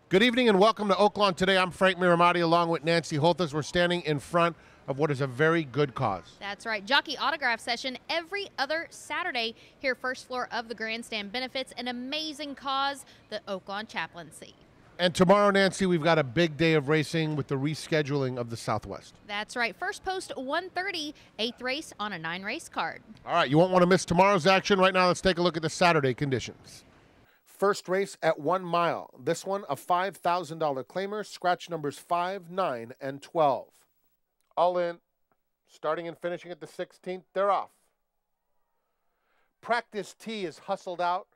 Good evening and welcome to Oaklawn. Today I'm Frank Miramati along with Nancy Holthus. We're standing in front of what is a very good cause. That's right. Jockey autograph session every other Saturday here, first floor of the grandstand. Benefits an amazing cause, the Oaklawn Chaplaincy. And tomorrow, Nancy, we've got a big day of racing with the rescheduling of the Southwest. That's right. First post 1:30, 8th race on a 9-race card. All right, you won't want to miss tomorrow's action. Right now, let's take a look at the Saturday conditions. First race at 1 mile. This one, a $5,000 claimer. Scratch numbers 5, 9, and 12. All in. Starting and finishing at the 16th, they're off. Practice T is hustled out.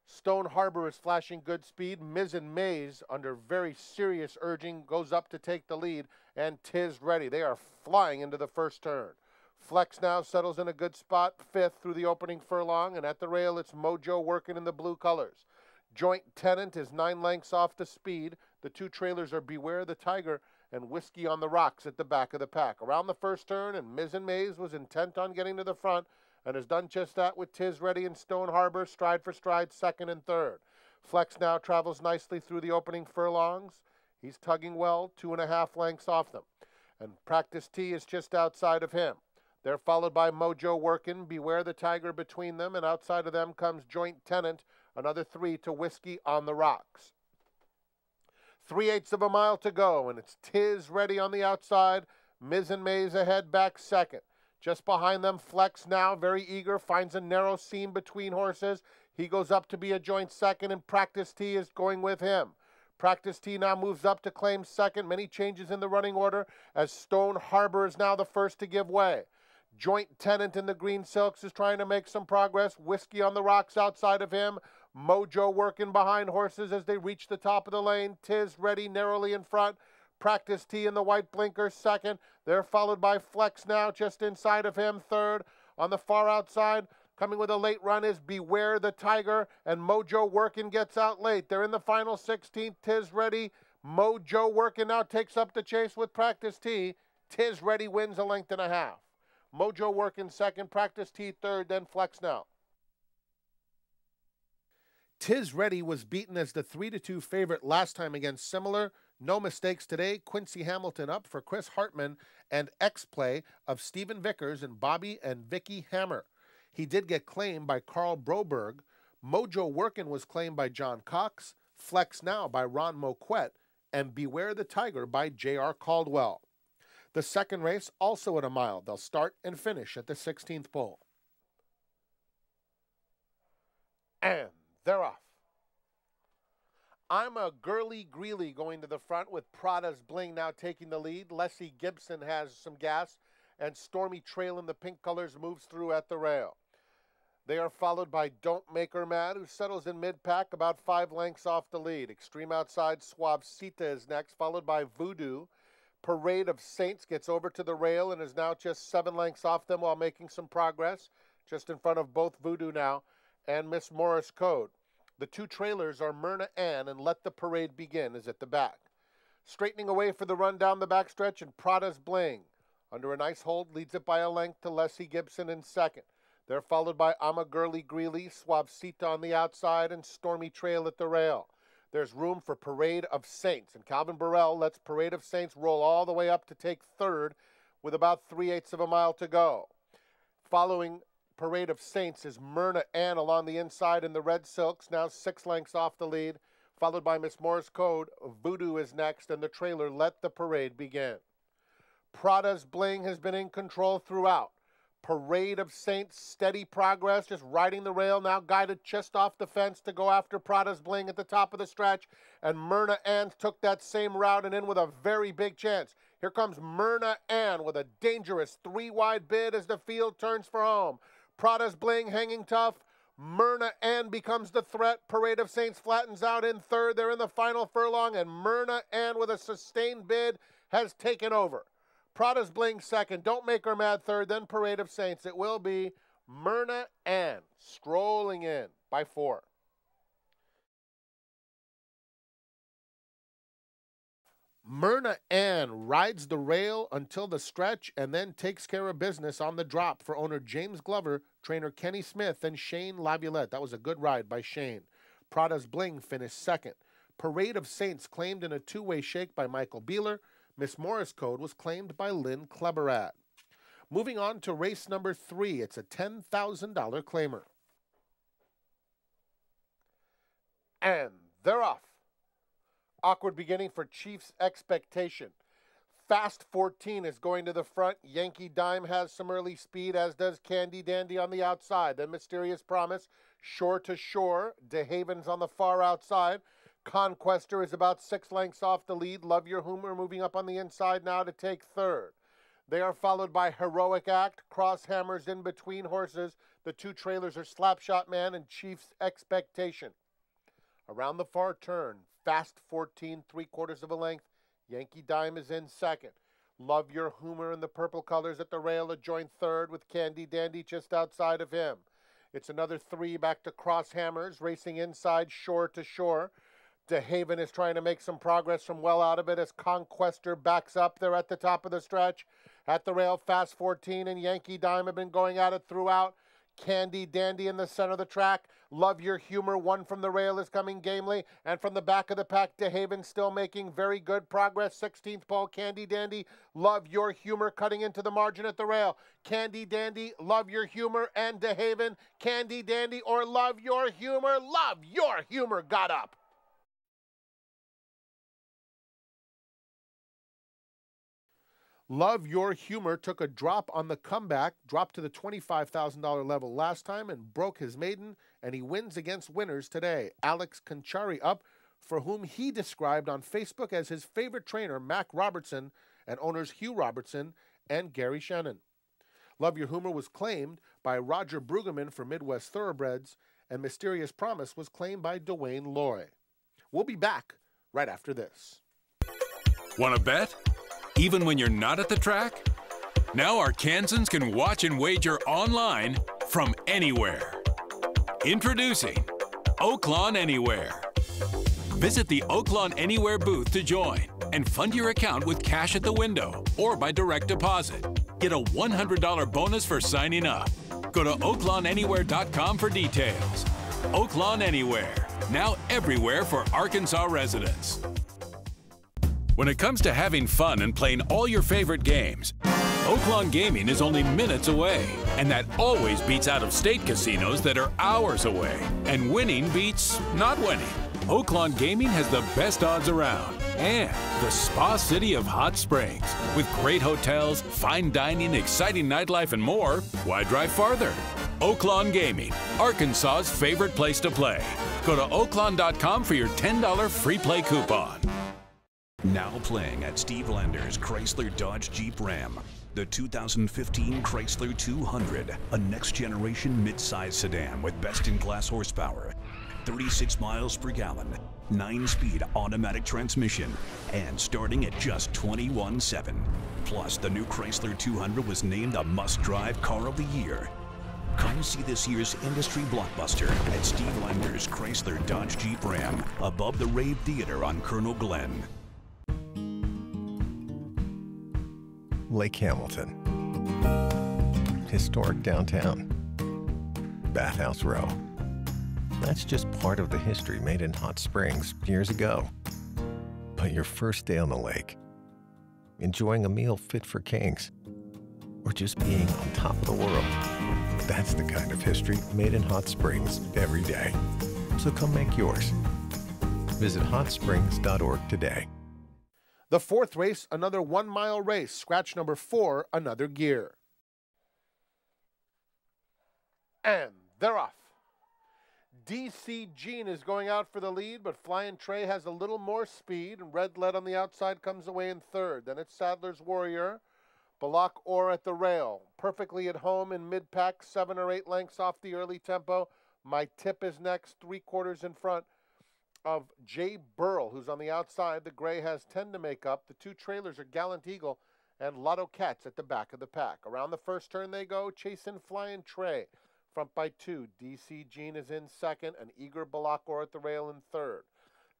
Stone Harbor is flashing good speed. Miz and Maze, under very serious urging, goes up to take the lead. And Tiz Ready. They are flying into the first turn. Flex now settles in a good spot, 5th through the opening furlong, and at the rail it's Mojo working in the blue colors. Joint Tenant is 9 lengths off the speed. The two trailers are Beware the Tiger and Whiskey on the Rocks at the back of the pack. Around the first turn, and Miz and Maze was intent on getting to the front and has done just that with Tiz Ready and Stone Harbor, stride for stride, 2nd and 3rd. Flex now travels nicely through the opening furlongs. He's tugging well, 2.5 lengths off them. And Practice T is just outside of him. They're followed by Mojo Workin', Beware the Tiger between them, and outside of them comes Joint Tenant, another 3 to Whiskey on the Rocks. 3/8 of a mile to go, and it's Tiz Ready on the outside, Miz and Maze ahead, back 2nd. Just behind them, Flex now, very eager, finds a narrow seam between horses. He goes up to be a joint 2nd, and Practice T is going with him. Practice T now moves up to claim 2nd. Many changes in the running order as Stone Harbor is now the first to give way. Joint Tenant in the green silks is trying to make some progress. Whiskey on the Rocks outside of him. Mojo working behind horses as they reach the top of the lane. Tiz Ready narrowly in front. Practice T in the white blinkers 2nd. They're followed by Flex now just inside of him 3rd. On the far outside, coming with a late run is Beware the Tiger, and Mojo Workin' gets out late. They're in the final 16th. Tiz Ready. Mojo Workin' now takes up the chase with Practice T. Tiz Ready wins a length and a half. Mojo Workin' 2nd, Practice T 3rd, then Flex now. Tiz Ready was beaten as the 3-2 favorite last time against Similar. No mistakes today. Quincy Hamilton up for Chris Hartman and X-Play of Stephen Vickers and Bobby and Vicky Hammer. He did get claimed by Carl Broberg. Mojo Workin' was claimed by John Cox. Flex now by Ron Moquette. And Beware the Tiger by J.R. Caldwell. The second race, also at a mile. They'll start and finish at the 16th pole. And they're off. I'm a Girly Greeley going to the front with Prada's Bling now taking the lead. Leslie Gibson has some gas, and Stormy Trail in the pink colors moves through at the rail. They are followed by Don't Make Her Mad, who settles in mid-pack about 5 lengths off the lead. Extreme outside, Suavecita is next, followed by Voodoo. Parade of Saints gets over to the rail and is now just 7 lengths off them while making some progress. Just in front of both Voodoo now and Miss Morris Code. The two trailers are Myrna Ann and Let the Parade Begin is at the back. Straightening away for the run down the backstretch, and Prada's Bling. Under a nice hold, leads it by a length to Leslie Gibson in 2nd. They're followed by I'm a Girly Greeley, Suavecita on the outside, and Stormy Trail at the rail. There's room for Parade of Saints, and Calvin Burrell lets Parade of Saints roll all the way up to take 3rd with about 3/8 of a mile to go. Following Parade of Saints is Myrna Ann along the inside in the red silks, now 6 lengths off the lead, followed by Miss Morris Code. Voodoo is next, and the trailer Let the Parade Begin. Prada's Bling has been in control throughout. Parade of Saints, steady progress, just riding the rail, now guided just off the fence to go after Prada's Bling at the top of the stretch. And Myrna Ann took that same route and in with a very big chance. Here comes Myrna Ann with a dangerous 3-wide bid as the field turns for home. Prada's Bling hanging tough. Myrna Ann becomes the threat. Parade of Saints flattens out in 3rd. They're in the final furlong, and Myrna Ann with a sustained bid has taken over. Prada's Bling 2nd, Don't Make Her Mad 3rd, then Parade of Saints. It will be Myrna Ann strolling in by 4. Myrna Ann rides the rail until the stretch and then takes care of business on the drop for owner James Glover, trainer Kenny Smith, and Shane Laviolette. That was a good ride by Shane. Prada's Bling finished 2nd. Parade of Saints claimed in a two-way shake by Michael Beeler. Miss Morris Code was claimed by Lynn Kleberat. Moving on to race number 3, it's a $10,000 claimer. And they're off. Awkward beginning for Chiefs Expectation. Fast 14 is going to the front. Yankee Dime has some early speed, as does Candy Dandy on the outside. Then Mysterious Promise, Shore to Shore. DeHaven's on the far outside. Conquester is about 6 lengths off the lead. Love Your Humor moving up on the inside now to take third. They are followed by Heroic Act, Crosshammers in between horses. The two trailers are Slapshot Man and Chief's Expectation. Around the far turn, Fast 14, 3/4 of a length. Yankee Dime is in second. Love Your Humor in the purple colors at the rail to join third with Candy Dandy just outside of him. It's another 3 back to Crosshammers, racing inside Shore to Shore. DeHaven is trying to make some progress from well out of it as Conquester backs up there at the top of the stretch. At the rail, Fast 14 and Yankee Dime have been going at it throughout. Candy Dandy in the center of the track. Love Your Humor, one from the rail, is coming gamely. And from the back of the pack, DeHaven still making very good progress. 16th pole, Candy Dandy. Love Your Humor cutting into the margin at the rail. Candy Dandy, Love Your Humor, and DeHaven. Candy Dandy or Love Your Humor. Love Your Humor got up. Love Your Humor took a drop on the comeback, dropped to the $25,000 level last time and broke his maiden, and he wins against winners today. Alex Conchari up, for whom he described on Facebook as his favorite trainer, Mac Robertson, and owners Hugh Robertson and Gary Shannon. Love Your Humor was claimed by Roger Brueggemann for Midwest Thoroughbreds, and Mysterious Promise was claimed by Dwayne Loy. We'll be back right after this. Want to bet? Even when you're not at the track? Now Arkansans can watch and wager online from anywhere. Introducing Oaklawn Anywhere. Visit the Oaklawn Anywhere booth to join and fund your account with cash at the window or by direct deposit. Get a $100 bonus for signing up. Go to oaklawnanywhere.com for details. Oaklawn Anywhere, now everywhere for Arkansas residents. When it comes to having fun and playing all your favorite games, Oaklawn Gaming is only minutes away, and that always beats out-of-state casinos that are hours away. And winning beats not winning. Oaklawn Gaming has the best odds around, and the spa city of Hot Springs. With great hotels, fine dining, exciting nightlife, and more, why drive farther? Oaklawn Gaming, Arkansas's favorite place to play. Go to oaklawn.com for your $10 free play coupon. Now playing at Steve Lander's Chrysler Dodge Jeep Ram. The 2015 Chrysler 200, a next-generation mid-size sedan with best-in-class horsepower, 36 miles per gallon, 9-speed automatic transmission, and starting at just $21,700. Plus, the new Chrysler 200 was named a must-drive car of the year. Come see this year's industry blockbuster at Steve Lander's Chrysler Dodge Jeep Ram, above the Rave Theater on Colonel Glenn. Lake Hamilton. Historic downtown. Bathhouse Row. That's just part of the history made in Hot Springs years ago. But your first day on the lake, enjoying a meal fit for kings, or just being on top of the world, that's the kind of history made in Hot Springs every day. So come make yours. Visit hotsprings.org today. The fourth race, another 1-mile race. Scratch number 4, another gear. And they're off. DC Jean is going out for the lead, but Flying Trey has a little more speed, and Red Lead on the outside comes away in third. Then it's Sadler's Warrior. Balak Orr at the rail. Perfectly at home in mid-pack, 7 or 8 lengths off the early tempo. My Tip is next, 3/4 in front of Jay Burl, who's on the outside. The gray has 10 to make up. The two trailers are Gallant Eagle and Lotto Cats at the back of the pack. Around the first turn they go, chasing Flying Trey. Front by 2. DC Jean is in second, and Eager Balakor at the rail in third.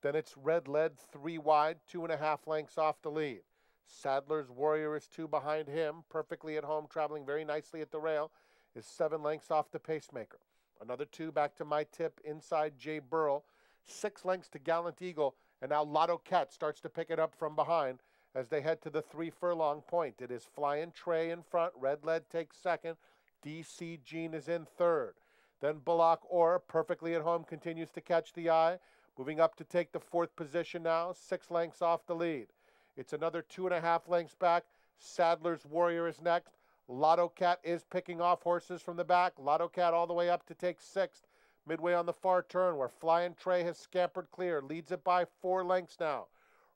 Then it's Red Lead 3 wide, 2.5 lengths off the lead. Sadler's Warrior is 2 behind him. Perfectly at home, traveling very nicely at the rail, is 7 lengths off the pacemaker. Another 2 back to My Tip inside Jay Burl. 6 lengths to Gallant Eagle, And now Lotto Cat starts to pick it up from behind as they head to the 3 furlong point. It is Flying Trey in front. Red Lead takes second. DC Jean is in third. Then Bullock Orr, perfectly at home, continues to catch the eye. Moving up to take the 4th position now, 6 lengths off the lead. It's another 2.5 lengths back. Sadler's Warrior is next. Lotto Cat is picking off horses from the back. Lotto Cat all the way up to take 6th. Midway on the far turn where Flying Trey has scampered clear. Leads it by 4 lengths now.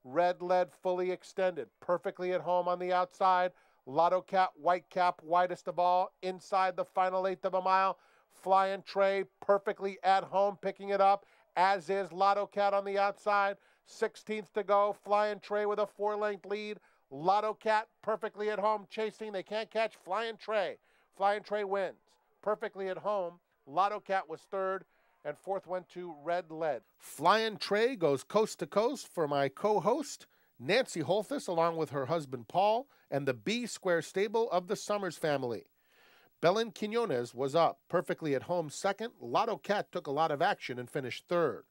Red Lead fully extended. Perfectly at home on the outside. Lotto Cat, White Cap, widest of all. Inside the final 1/8 of a mile. Flying Trey perfectly at home picking it up. As is Lotto Cat on the outside. 16th to go. Flying Trey with a 4-length lead. Lotto Cat perfectly at home chasing. They can't catch Flying Trey. Flying Trey wins. Perfectly at home. Lotto Cat was 3rd, and 4th went to Red Lead. Flying Trey goes coast to coast for my co-host, Nancy Holthus, along with her husband Paul, and the B Square stable of the Summers family. Belen Quinones was up, perfectly at home 2nd. Lotto Cat took a lot of action and finished 3rd.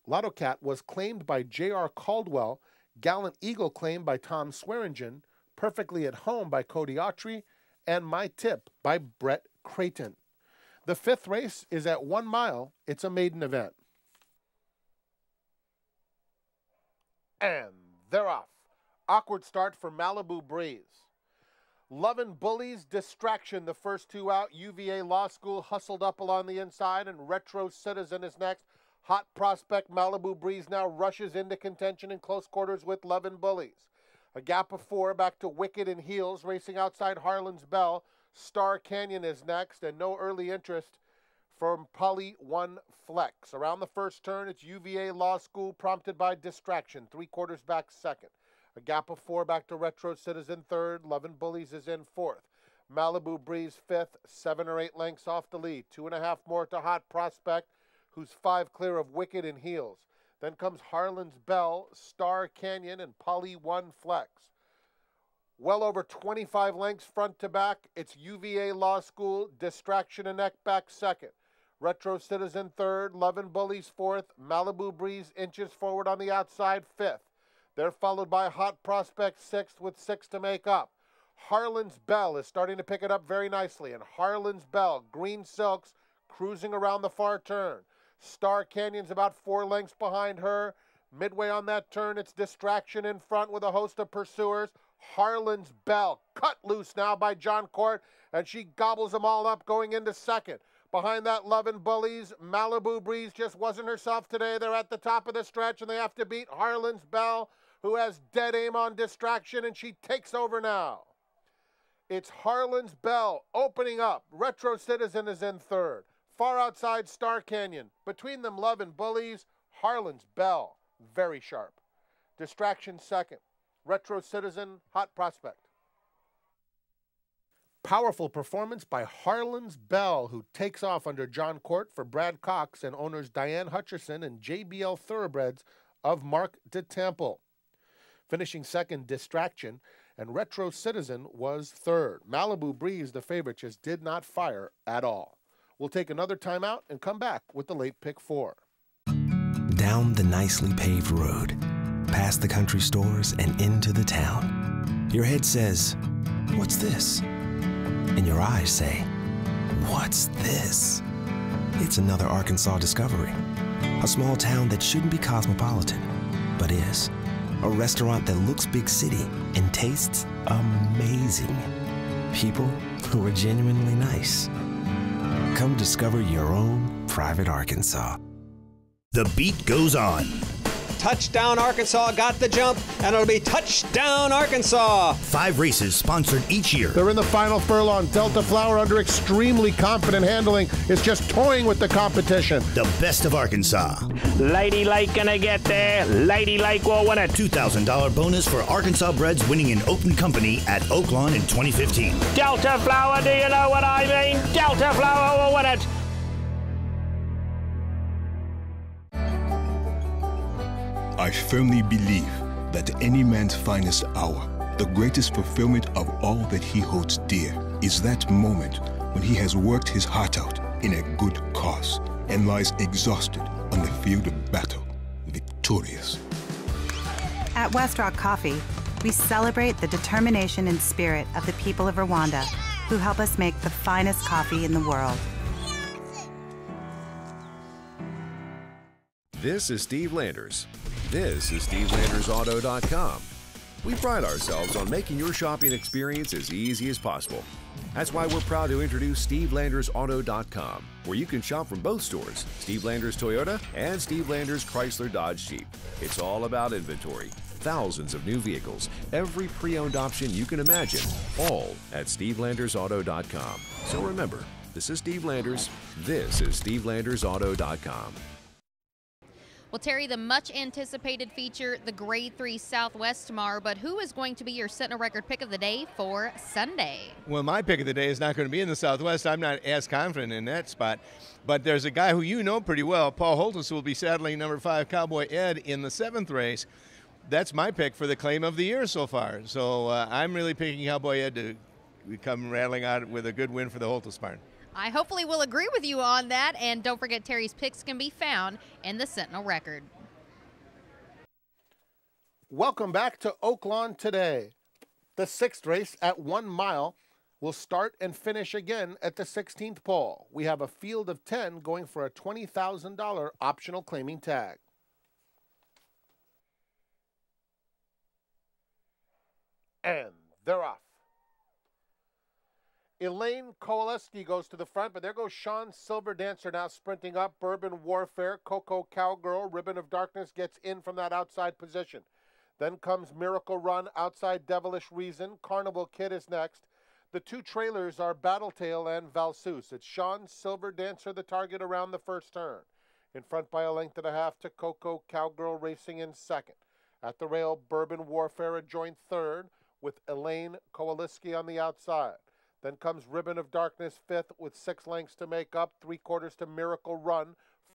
Lotto Cat was claimed by J.R. Caldwell, Gallant Eagle claimed by Tom Swearingen, perfectly at home by Cody Autry, and My Tip by Brett Creighton. The 5th race is at 1 mile. It's a maiden event. And they're off. Awkward start for Malibu Breeze. Lovin' Bullies, Distraction, the first 2 out. UVA Law School hustled up along the inside, and Retro Citizen is next. Hot Prospect Malibu Breeze now rushes into contention in close quarters with Lovin' Bullies. A gap of 4 back to Wicked and Heels, racing outside Harlan's Bell. Star Canyon is next, and no early interest from Polly 1 Flex. Around the first turn, it's UVA Law School, prompted by Distraction, 3/4 back 2nd. A gap of 4 back to Retro Citizen 3rd. Lovin' Bullies is in 4th. Malibu Breeze 5th, 7 or 8 lengths off the lead. 2.5 more to Hot Prospect, who's 5 clear of Wicked and Heels. Then comes Harlan's Bell, Star Canyon, and Polly 1 Flex. Well over 25 lengths front to back, it's UVA Law School, Distraction and Neck back 2nd. Retro Citizen 3rd, Lovin' Bullies 4th, Malibu Breeze inches forward on the outside 5th. They're followed by Hot Prospect 6th with 6 to make up. Harlan's Bell is starting to pick it up very nicely, and Harlan's Bell, Green Silks, cruising around the far turn. Star Canyon's about 4 lengths behind her. Midway on that turn, it's Distraction in front with a host of pursuers. Harlan's Bell cut loose now by John Court, and she gobbles them all up going into 2nd. Behind that, Lovin' Bullies, Malibu Breeze just wasn't herself today. They're at the top of the stretch, and they have to beat Harlan's Bell, who has dead aim on Distraction, and she takes over now. It's Harlan's Bell opening up. Retro Citizen is in 3rd. Far outside, Star Canyon. Between them, Lovin' Bullies, Harlan's Bell, very sharp. Distraction 2nd. Retro Citizen, Hot Prospect. Powerful performance by Harlan's Bell, who takes off under John Court for Brad Cox and owners Diane Hutcherson and JBL Thoroughbreds of Mark DeTample. Finishing 2nd, Distraction, and Retro Citizen was 3rd. Malibu Breeze, the favorite, just did not fire at all. We'll take another timeout and come back with the late pick 4. Down the nicely paved road, past the country stores and into the town. Your head says, "What's this?" And your eyes say, "What's this?" It's another Arkansas discovery. A small town that shouldn't be cosmopolitan, but is. A restaurant that looks big city and tastes amazing. People who are genuinely nice. Come discover your own private Arkansas. The beat goes on. Touchdown Arkansas got the jump, and it'll be Touchdown Arkansas. 5 races sponsored each year. They're in the final furlong. Delta Flower, under extremely confident handling, is just toying with the competition. The best of Arkansas. Lady Lake gonna get there. Lady Lake will win it. $2,000 bonus for Arkansas breds winning in open company at Oaklawn in 2015. Delta Flower, do you know what I mean? Delta Flower will win it. I firmly believe that any man's finest hour, the greatest fulfillment of all that he holds dear, is that moment when he has worked his heart out in a good cause and lies exhausted on the field of battle, victorious. At Westrock Coffee, we celebrate the determination and spirit of the people of Rwanda who help us make the finest coffee in the world. This is Steve Landers. This is SteveLandersAuto.com. We pride ourselves on making your shopping experience as easy as possible. That's why we're proud to introduce SteveLandersAuto.com, where you can shop from both stores, Steve Landers Toyota and Steve Landers Chrysler Dodge Jeep. It's all about inventory. Thousands of new vehicles, every pre-owned option you can imagine, all at SteveLandersAuto.com. So remember, this is Steve Landers. This is SteveLandersAuto.com. Well, Terry, the much-anticipated feature, the Grade 3 Southwest tomorrow, but who is going to be your Sentinel Record pick of the day for Sunday? Well, my pick of the day is not going to be in the Southwest. I'm not as confident in that spot. But there's a guy who you know pretty well. Paul Holtis will be saddling number 5 Cowboy Ed in the 7th race. That's my pick for the claim of the year so far. So I'm really picking Cowboy Ed to come rattling out with a good win for the Holtis barn. I hopefully will agree with you on that. And don't forget, Terry's picks can be found in the Sentinel Record. Welcome back to Oaklawn today. The 6th race at 1 mile will start and finish again at the 16th pole. We have a field of 10 going for a $20,000 optional claiming tag. And they're off. Elaine Kowaleski goes to the front, but there goes Sean Silver Dancer now sprinting up. Bourbon Warfare, Coco Cowgirl, Ribbon of Darkness gets in from that outside position. Then comes Miracle Run, outside Devilish Reason. Carnival Kid is next. The 2 trailers are Battletail and Valseus. It's Sean Silver Dancer, the target around the first turn. In front by a length and a half to Coco Cowgirl racing in second. At the rail, Bourbon Warfare a joint third with Elaine Kowaleski on the outside. Then comes Ribbon of Darkness fifth with 6 lengths to make up, 3/4 to Miracle Run,